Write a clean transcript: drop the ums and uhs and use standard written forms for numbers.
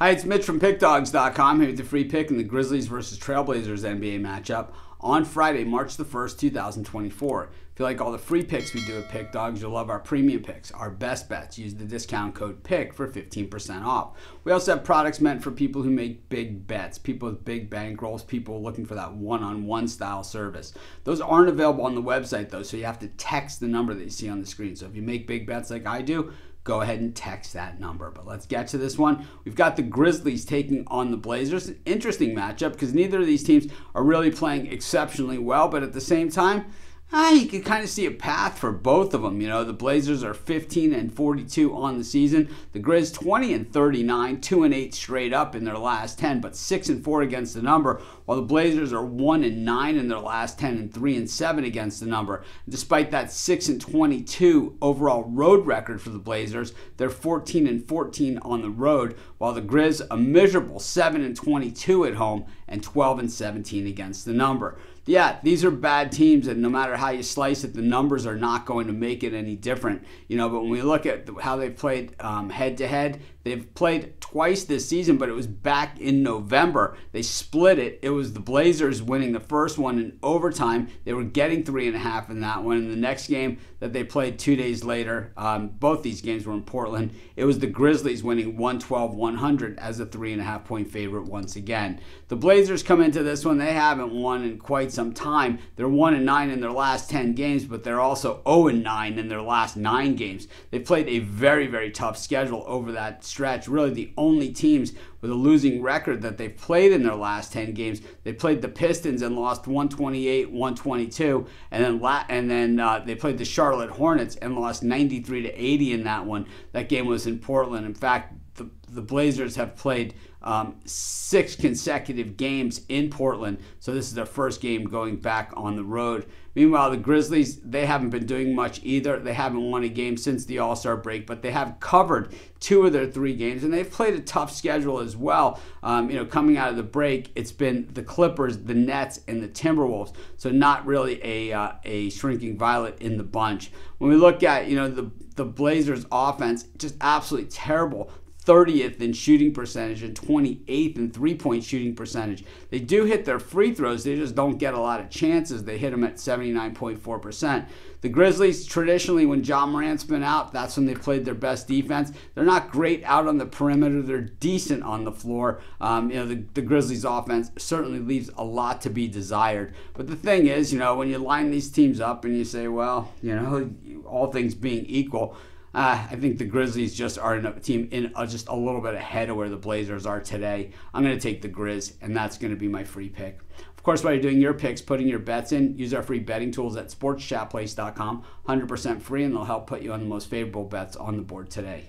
Hi, it's Mitch from Pickdawgz.com here with the free pick in the Grizzlies versus Trailblazers NBA matchup on Friday, March the 1st, 2024. If you like all the free picks we do at Pick Dawgz, you'll love our premium picks, our best bets. Use the discount code PICK for 15% off. We also have products meant for people who make big bets, people with big bankrolls, people looking for that one-on-one style service. Those aren't available on the website though, so you have to text the number that you see on the screen. So if you make big bets like I do, go ahead and text that number. But let's get to this one. We've got the Grizzlies taking on the Blazers. An interesting matchup because neither of these teams are really playing exceptionally well, but at the same time, you can kind of see a path for both of them. You know, the Blazers are 15-42 on the season. The Grizz 20-39, 2-8 straight up in their last 10, but 6-4 against the number, while the Blazers are 1-9 in their last 10 and 3-7 against the number. Despite that 6-22 overall road record for the Blazers, they're 14-14 on the road, while the Grizz a miserable 7-22 at home and 12-17 against the number. Yeah, these are bad teams, and no matter how you slice it, the numbers are not going to make it any different. You know, but when we look at how they've played head-to-head, they've played twice this season, but it was back in November. They split it. It was the Blazers winning the first one in overtime. They were getting 3.5 in that one. In the next game that they played 2 days later, both these games were in Portland, it was the Grizzlies winning 112-100 as a 3.5-point favorite once again. The Blazers come into this one. They haven't won in quite some time. They're 1-9 in their last 10 games, but they're also 0-9 in their last 9 games. They've played a very, very tough schedule over that stretch. Really the only teams with a losing record that they've played in their last 10 games. They played the Pistons and lost 128-122, and then they played the Charlotte Hornets and lost 93-80 in that one. That game was in Portland. In fact, the Blazers have played 6 consecutive games in Portland, so this is their first game going back on the road. Meanwhile, the Grizzlies, they haven't been doing much either. They haven't won a game since the All-Star break, but they have covered 2 of their 3 games, and they've played a tough schedule as well. Coming out of the break, it's been the Clippers, the Nets, and the Timberwolves, so not really a shrinking violet in the bunch. When we look at the Blazers' offense, just absolutely terrible. 30th in shooting percentage and 28th in three-point shooting percentage. They do hit their free throws. They just don't get a lot of chances. They hit them at 79.4%. The Grizzlies, traditionally, when Ja Morant's been out, that's when they've played their best defense. They're not great out on the perimeter. They're decent on the floor. The Grizzlies' offense certainly leaves a lot to be desired. But the thing is, when you line these teams up and you say, well, all things being equal, I think the Grizzlies just are a team in just a little bit ahead of where the Blazers are today. I'm going to take the Grizz, and that's going to be my free pick. Of course, while you're doing your picks, putting your bets in, use our free betting tools at sportschatplace.com. 100% free, and they'll help put you on the most favorable bets on the board today.